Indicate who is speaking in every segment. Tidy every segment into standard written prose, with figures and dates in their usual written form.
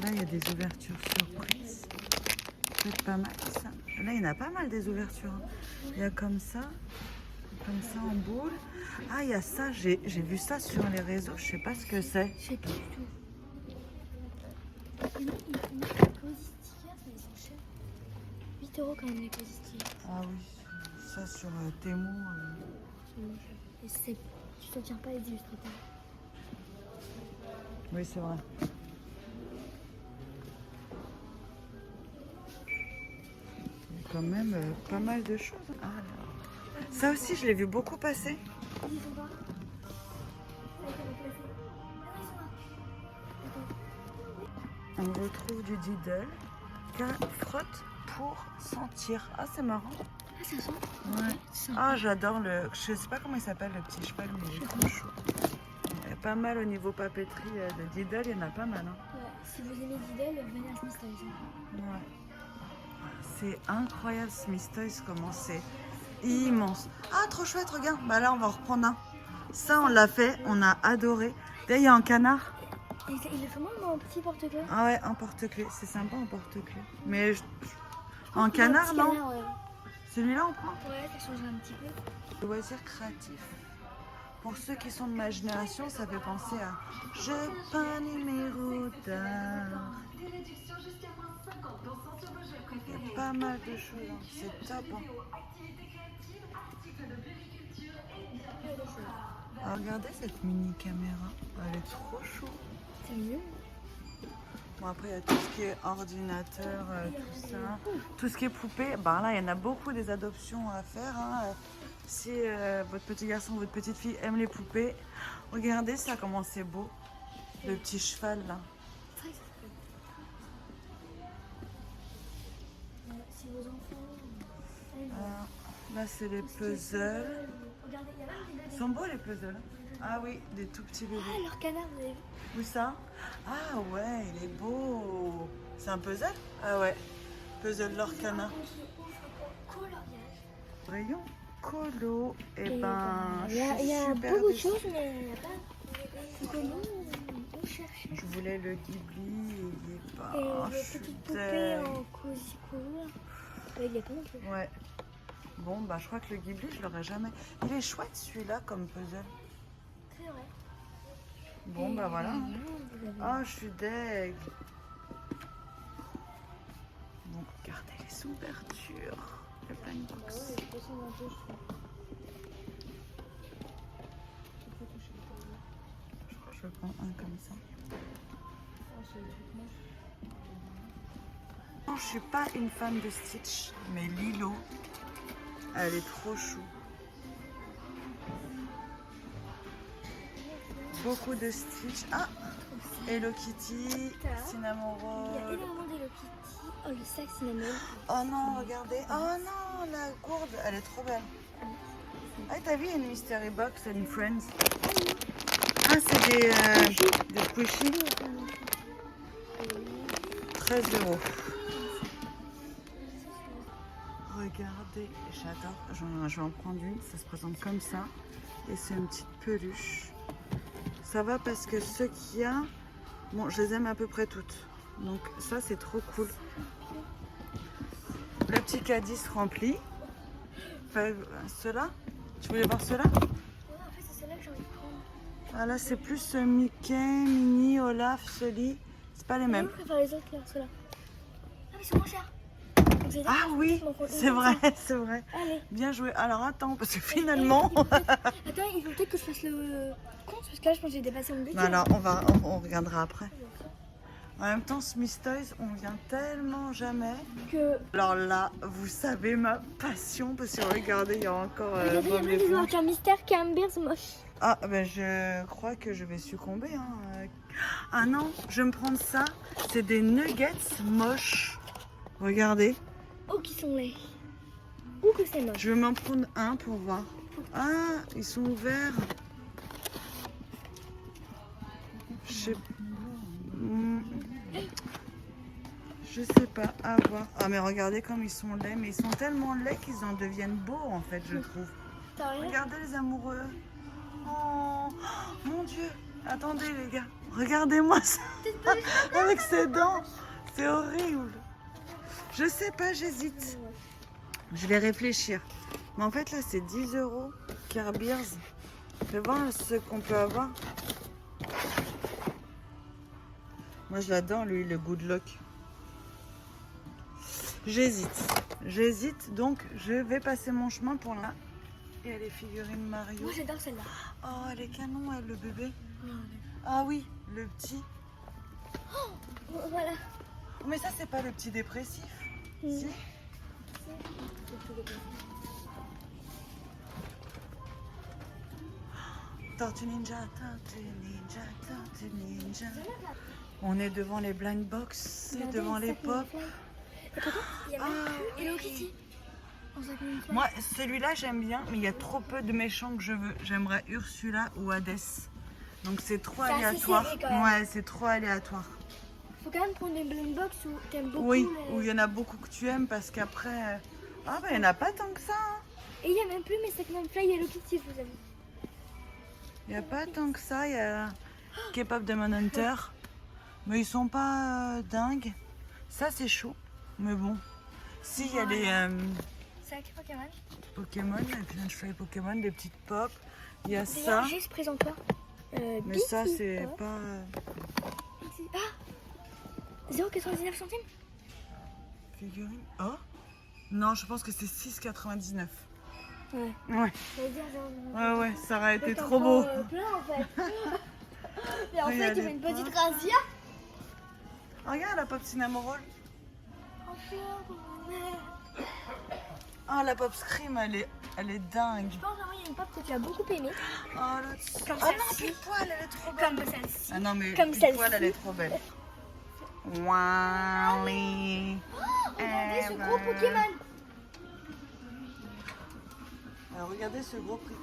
Speaker 1: Là, il y a des ouvertures surprises. C'est pas mal ça. Là, il y en a pas mal des ouvertures. Il y a comme ça en boule. Ah, il y a ça. J'ai vu ça sur les réseaux. Je sais pas ce que c'est.
Speaker 2: Je sais pas du tout. Ils mettent les cozy stickers, mais ils sont chers. 8 € quand même les cozy stickers.
Speaker 1: Ah oui, ça sur Temu.
Speaker 2: Et c'est... Tu t'en tires pas les illustrateurs.
Speaker 1: Oui, c'est vrai. Il y a quand même pas mal de choses. Ah, alors. Ça aussi, je l'ai vu beaucoup passer.
Speaker 2: Ils sont pas.
Speaker 1: On retrouve du Diddle. Frotte pour sentir. Ah, c'est marrant.
Speaker 2: Ah, ça sent.
Speaker 1: Ouais. Ah, j'adore le... Je sais pas comment il s'appelle le petit cheval, mais il est trop chou. Il y a pas mal au niveau papeterie de Diddle, il y en a pas mal. Hein.
Speaker 2: Ouais. Si vous aimez Diddle, venez à Smith Toys.
Speaker 1: Ouais. C'est incroyable Smith Toys, comment c'est immense. Ah, trop chouette, regarde. Bah là, on va en reprendre un. Ça, on l'a fait, on a adoré. Là, il y a un canard.
Speaker 2: Il est comment mon petit porte-clés?
Speaker 1: Ah ouais, un porte-clés. C'est sympa, un porte-clés. Mais en canard, non?
Speaker 2: Canard, ouais.
Speaker 1: Celui-là, on prend.
Speaker 2: Ouais, ça change un petit peu.
Speaker 1: Loisirs créatifs. Pour ceux qui sont de ma génération, ça fait penser à Je peins numéro d'art. Il y a pas mal de choses, hein. C'est top. Hein. Ah, regardez cette mini caméra, elle est trop chou.
Speaker 2: C'est mieux.
Speaker 1: Bon, après, il y a tout ce qui est ordinateur, tout ça. Tout ce qui est poupée, ben là, il y en a beaucoup des adoptions à faire. Hein. Si votre petit garçon ou votre petite fille aime les poupées, regardez ça, comment c'est beau. Le petit cheval, là.
Speaker 2: Si vos enfants...
Speaker 1: Là, c'est les puzzles.
Speaker 2: Regardez, il y a même des
Speaker 1: Ils
Speaker 2: bébés.
Speaker 1: sont beaux, les puzzles. Ah oui, des tout petits bébés.
Speaker 2: Ah, leur canard, vous avez vu?
Speaker 1: Où ça? Ah ouais, il est beau. C'est un puzzle? Ah ouais. Puzzle leur canard. Rayon colo. Et ben,
Speaker 2: il y a
Speaker 1: je suis super
Speaker 2: beaucoup de
Speaker 1: déçue.
Speaker 2: choses, mais il n'y a pas comment on cherche.
Speaker 1: Je voulais le Ghibli et il est pas.
Speaker 2: Et
Speaker 1: Oh,
Speaker 2: les
Speaker 1: je suis
Speaker 2: petites poupées
Speaker 1: deg.
Speaker 2: en cosy couleur. Il n'y a pas non plus.
Speaker 1: Ouais. Bon, bah je crois que le Ghibli, je l'aurais jamais. Il est chouette celui-là comme puzzle.
Speaker 2: C'est vrai.
Speaker 1: Bon, bah voilà. Oh, je suis deg. Bon, regardez les ouvertures. Le blind box. Je crois que je prends un comme ça. Non, je suis pas une fan de Stitch, mais Lilo, elle est trop chou. Beaucoup de Stitch. Ah, Hello Kitty, Cinnamon
Speaker 2: Il y a
Speaker 1: Roll.
Speaker 2: énormément d'Hello Kitty. Oh, le sac cinnamon.
Speaker 1: Oh non, regardez. Oh non, la gourde, elle est trop belle. Ah, t'as vu, il y a une Mystery Box and Friends. Ah, c'est des squishy. 13 €. Regardez, j'adore. Je vais en prendre une. Ça se présente comme ça. Et c'est une petite peluche. Ça va parce que ceux qu'il y a, bon, je les aime à peu près toutes. Donc ça, c'est trop cool. Le petit caddie se remplit. Enfin, ceux-là. Tu voulais voir ceux-là?
Speaker 2: En fait, c'est celle-là que j'ai envie de prendre.
Speaker 1: Ah là, c'est plus Mickey, Minnie, Olaf, Sully. C'est pas les mêmes.
Speaker 2: Je préfère les autres là, ceux-là. Ah, mais ils sont moins chers.
Speaker 1: Ah oui, c'est vrai, c'est vrai.
Speaker 2: Allez.
Speaker 1: Bien joué. Alors attends, parce que finalement...
Speaker 2: Attends, il faut peut-être que je fasse le compte, parce que là, je pense que j'ai dépassé mon budget.
Speaker 1: Alors, on regardera après. En même temps, Smith Toys, on vient tellement jamais.
Speaker 2: Que...
Speaker 1: Alors là, vous savez ma passion, parce que regardez, il y a encore...
Speaker 2: Regardez, il y a
Speaker 1: Bob
Speaker 2: même des
Speaker 1: l'éponge.
Speaker 2: marques Mystère Camber's moche.
Speaker 1: Ah, ben je crois que je vais succomber. Hein. Ah non, je vais me prendre ça. C'est des nuggets moches. Regardez.
Speaker 2: Oh, qui sont laids. Ou que c'est moche.
Speaker 1: Je vais m'en prendre un pour voir. Ah, ils sont ouverts. Je sais... Je sais pas, à voir. Ah mais regardez comme ils sont laids. Mais ils sont tellement laids qu'ils en deviennent beaux en fait, je trouve. Regardez les amoureux. Oh, mon Dieu. Attendez les gars. Regardez-moi ça.
Speaker 2: Peut-être
Speaker 1: avec ses dents. C'est horrible. Je sais pas, j'hésite. Je vais réfléchir. Mais en fait, là, c'est 10 € Care Bears. Fais voir ce qu'on peut avoir. Moi, je l'adore, lui, le Good Luck. J'hésite, donc je vais passer mon chemin pour là. Et elle est figurine Mario.
Speaker 2: Moi j'adore celle-là.
Speaker 1: Oh, elle est canon, elle, le bébé. Ah oui, le petit.
Speaker 2: Oh, voilà.
Speaker 1: Mais ça, c'est pas le petit dépressif. Si. Tortue Ninja, Tortue Ninja, Tortue Ninja. On est devant les blind box, et devant les pop.
Speaker 2: Et pourtant, il y a même plus Hello Kitty.
Speaker 1: Moi, celui-là, j'aime bien, mais il y a trop peu de méchants que je veux. J'aimerais Ursula ou Hades. Donc c'est trop aléatoire. Ouais, c'est trop aléatoire.
Speaker 2: Faut quand même prendre une blind box où t'aimes beaucoup.
Speaker 1: Oui, où il y en a beaucoup que tu aimes parce qu'après... Ah bah il n'y en a pas tant que ça. Hein.
Speaker 2: Et il y a même plus mes Second Fly Hello Kitty, vous avez.
Speaker 1: Il n'y a pas tant que ça. Il y a K-pop Demon Hunter. Mais ils sont pas dingues. Ça c'est chaud. Mais bon. Si, il y a les...
Speaker 2: C'est avec Pokémon.
Speaker 1: Pokémon, et puis je fais les Pokémon, des petites pop. Il y a
Speaker 2: D'ailleurs,
Speaker 1: ça.
Speaker 2: juste présente-toi.
Speaker 1: Mais ça c'est pas...
Speaker 2: Ah 0,99 centimes.
Speaker 1: Figurine. Oh non, je pense que c'est 6,99.
Speaker 2: Ouais.
Speaker 1: Ouais.
Speaker 2: Ça veut dire
Speaker 1: Ouais, ça aurait été trop beau.
Speaker 2: Plein en fait. Et en
Speaker 1: Il y
Speaker 2: fait,
Speaker 1: a
Speaker 2: tu
Speaker 1: des
Speaker 2: mets une petite
Speaker 1: pop.
Speaker 2: razzia.
Speaker 1: Oh, regarde la pop Cinnamoroll. Ah, la pop Scream, elle est dingue.
Speaker 2: Je pense qu'il y a une pop que tu as beaucoup aimée.
Speaker 1: Oh, l'autre.
Speaker 2: Comme
Speaker 1: Ah non,
Speaker 2: celle-ci.
Speaker 1: Pile Poil, elle est trop belle.
Speaker 2: Comme celle-ci.
Speaker 1: Ah non, mais
Speaker 2: Comme
Speaker 1: Pile Poil,
Speaker 2: celle-ci.
Speaker 1: elle est trop belle. Wally.
Speaker 2: Regardez ce gros Pokémon.
Speaker 1: Alors, regardez ce gros prix.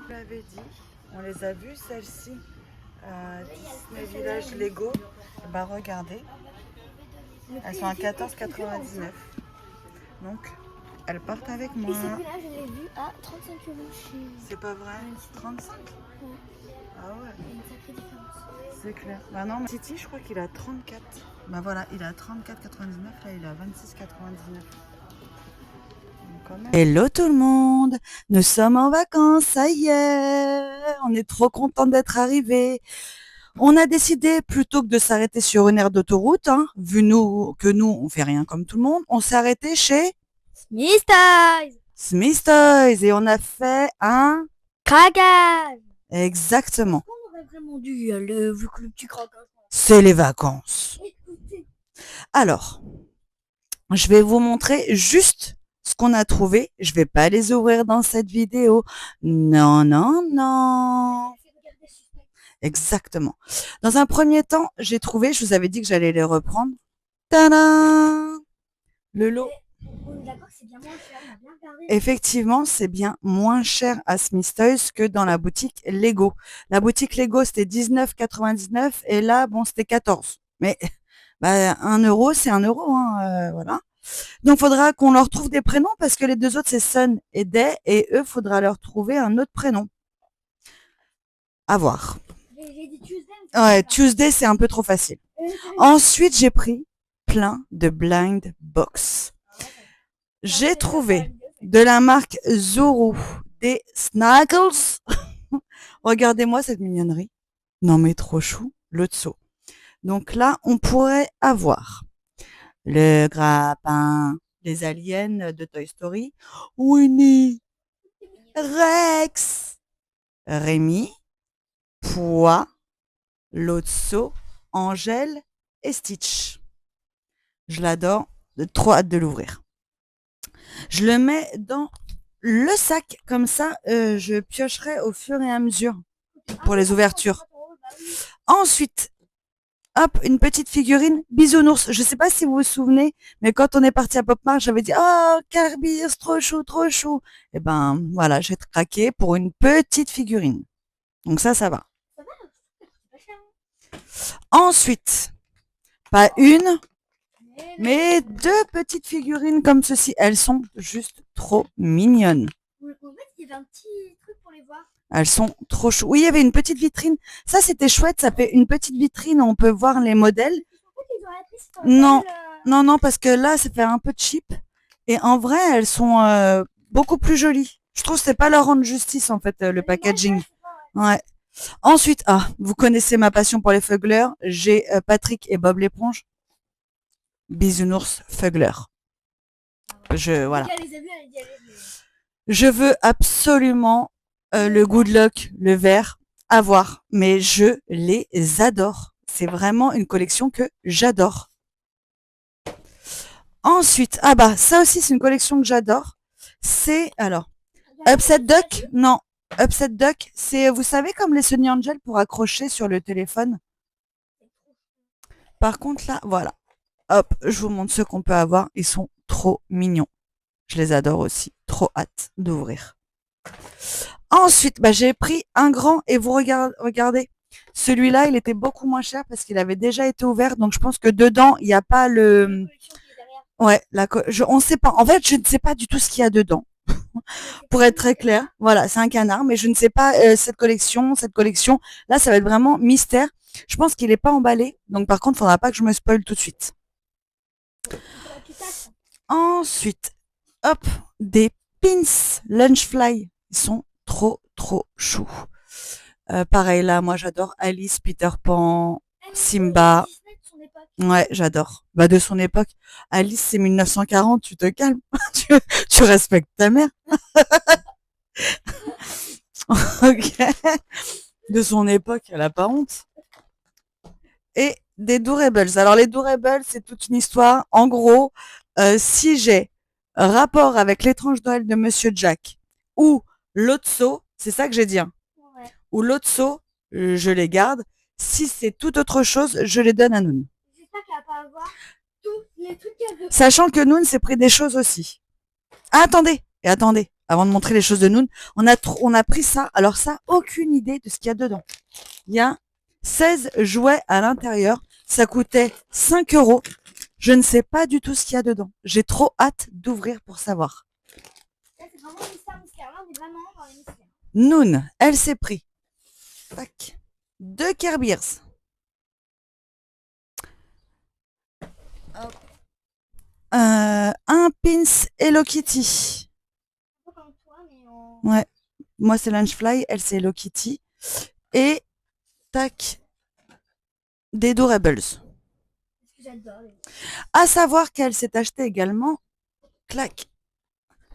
Speaker 1: Je l'avais dit, on les a vues, celles-ci. Disney Village Lego. Bah, regardez. Elles sont à 14,99. Donc, elles partent avec
Speaker 2: Et
Speaker 1: moi.
Speaker 2: celui-là, je l'ai vu à 35 € chez.
Speaker 1: C'est pas vrai? 35?
Speaker 2: Ouais.
Speaker 1: Ah ouais,
Speaker 2: Il y a une sacrée différence.
Speaker 1: c'est clair. Bah non, mais Titi, je crois qu'il a 34. Bah voilà, il a 34,99. Là, il a 26,99. Hello tout le monde, nous sommes en vacances, ça y est, on est trop content d'être arrivés. On a décidé, plutôt que de s'arrêter sur une aire d'autoroute, hein, vu que nous, on fait rien comme tout le monde, on s'est arrêté chez
Speaker 2: Smith Toys.
Speaker 1: Smith Toys et on a fait un...
Speaker 2: Craquage.
Speaker 1: Exactement,
Speaker 2: On aurait vraiment dû y aller, vu que le petit craquage.
Speaker 1: c'est les vacances.
Speaker 2: Écoutez.
Speaker 1: Alors, je vais vous montrer juste ce qu'on a trouvé. Je vais pas les ouvrir dans cette vidéo. Non, non, non. Exactement. Dans un premier temps, j'ai trouvé, je vous avais dit que j'allais les reprendre. Tadam! Le lot.
Speaker 2: On est d'accord, c'est bien moins cher, on a bien regardé.
Speaker 1: Effectivement, c'est bien moins cher à Smith Toys que dans la boutique Lego. La boutique Lego, c'était 19,99 et là, bon, c'était 14. Mais bah, 1 €, c'est 1 €, hein, voilà. Donc, faudra qu'on leur trouve des prénoms parce que les deux autres, c'est Sun et Day et eux, faudra leur trouver un autre prénom. À voir.
Speaker 2: J'ai dit Tuesday.
Speaker 1: Ouais, Tuesday, c'est un peu trop facile. Ensuite, j'ai pris plein de blind box. J'ai trouvé de la marque Zuru des Snuggles. Regardez-moi cette mignonnerie. Non, mais trop chou, le Tso. Donc là, on pourrait avoir le grappin, les aliens de Toy Story, Winnie, Rex, Rémi, Pois, Lotso, Angèle et Stitch. Je l'adore, trop hâte de l'ouvrir. Je le mets dans le sac, comme ça je piocherai au fur et à mesure pour les ouvertures. Ensuite, hop, une petite figurine bisounours. Je sais pas si vous vous souvenez, mais quand on est parti à Pop-Mart, j'avais dit « Oh, Care Bears, trop chou, trop chou !» Et ben voilà, j'ai craqué pour une petite figurine. Donc ça va. Ensuite, pas une, mais 2 petites figurines comme ceci. Elles sont juste trop mignonnes.
Speaker 2: En fait, il y avait un petit truc pour les voir.
Speaker 1: Elles sont trop choues. Oui, il y avait une petite vitrine. Ça, c'était chouette. Ça fait une petite vitrine où on peut voir les modèles.
Speaker 2: En fait, ils auraient appris si
Speaker 1: Non, non, parce que là, ça fait un peu cheap. Et en vrai, elles sont beaucoup plus jolies. Je trouve que c'est pas leur rendre justice, en fait, le packaging. Ouais. Ensuite, vous connaissez ma passion pour les feugleurs. J'ai Patrick et Bob l'éponge. Bisounours feugleur. Voilà.
Speaker 2: Elle les a vus, elle a dit, allez,
Speaker 1: Je veux absolument le Good Luck, le vert, à voir. Mais je les adore. C'est vraiment une collection que j'adore. Ensuite, ça aussi, c'est une collection que j'adore. C'est, alors, Upset Duck, non. Upset Duck, c'est, vous savez, comme les Sunny Angel pour accrocher sur le téléphone. Par contre, là, voilà. Hop, je vous montre ceux qu'on peut avoir. Ils sont trop mignons. Je les adore aussi. Trop hâte d'ouvrir. Ensuite, j'ai pris un grand et vous regardez. Celui-là, il était beaucoup moins cher parce qu'il avait déjà été ouvert. Donc, je pense que dedans, il n'y a pas le... Ouais, on sait pas. En fait, je ne sais pas du tout ce qu'il y a dedans. Pour être très clair, voilà, c'est un canard, mais je ne sais pas cette collection. Là, ça va être vraiment mystère. Je pense qu'il n'est pas emballé, donc par contre, il faudra pas que je me spoil tout de suite. Ensuite, hop, des pins Lunchfly. Ils sont trop choux. Pareil là, moi j'adore Alice, Peter Pan, Simba. Ouais, j'adore. De son époque. Alice, c'est 1940, tu te calmes. tu respectes ta mère. Ok. De son époque, elle a pas honte. Et des Doorables. Alors les Doorables, c'est toute une histoire. En gros, si j'ai rapport avec l'étrange Noël de Monsieur Jack ou Lotso, c'est ça que j'ai dit. Hein. Ouais. Ou Lotso, je les garde. Si c'est tout autre chose, je les donne à Noun. Sachant que Noun s'est pris des choses aussi. Ah, attendez, avant de montrer les choses de Noun, on a pris ça. Alors ça, aucune idée de ce qu'il y a dedans. Il y a 16 jouets à l'intérieur. Ça coûtait 5 €. Je ne sais pas du tout ce qu'il y a dedans. J'ai trop hâte d'ouvrir pour savoir. C'est vraiment mystère. Là, on est vraiment dans les mystères. Noun, elle s'est pris. Tac. 2 Care Bears. Un pins Hello Kitty. Ouais. Moi, c'est Lunchfly. Elle, c'est Hello Kitty. Et, tac, des Doorables. À savoir qu'elle s'est acheté également, clac,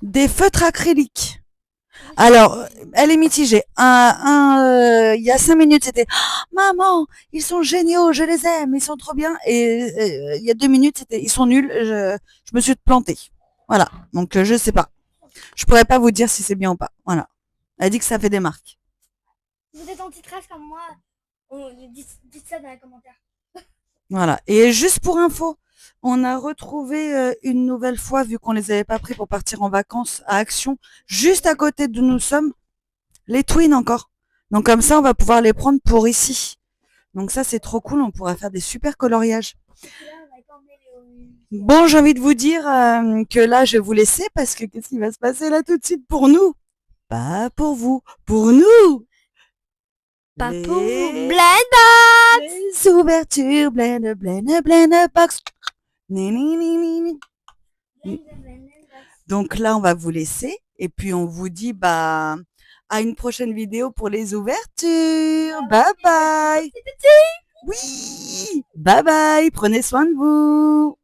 Speaker 1: des feutres acryliques. Alors, elle est mitigée. Il y a 5 minutes, c'était maman, ils sont géniaux, je les aime, ils sont trop bien. Et il y a 2 minutes, c'était ils sont nuls, je me suis plantée. Voilà. Donc je sais pas. Je pourrais pas vous dire si c'est bien ou pas. Voilà. Elle dit que ça fait des marques.
Speaker 2: Vous êtes anti-trash comme moi, dites ça dans les commentaires.
Speaker 1: Voilà. Et juste pour info, on a retrouvé une nouvelle fois, vu qu'on les avait pas pris pour partir en vacances à Action, juste à côté d'où nous sommes, les Twins encore. Donc comme ça, on va pouvoir les prendre pour ici. Donc ça, c'est trop cool. On pourra faire des super coloriages. Bon, j'ai envie de vous dire que là, je vais vous laisser parce que qu'est-ce qui va se passer là tout de suite pour nous? Pas pour vous, pour nous.
Speaker 2: Pas pour vous. Blend box.
Speaker 1: Les ouvertures, blend box. Donc là, on va vous laisser et puis on vous dit à une prochaine vidéo pour les ouvertures. Bye bye. Oui, bye bye. Prenez soin de vous.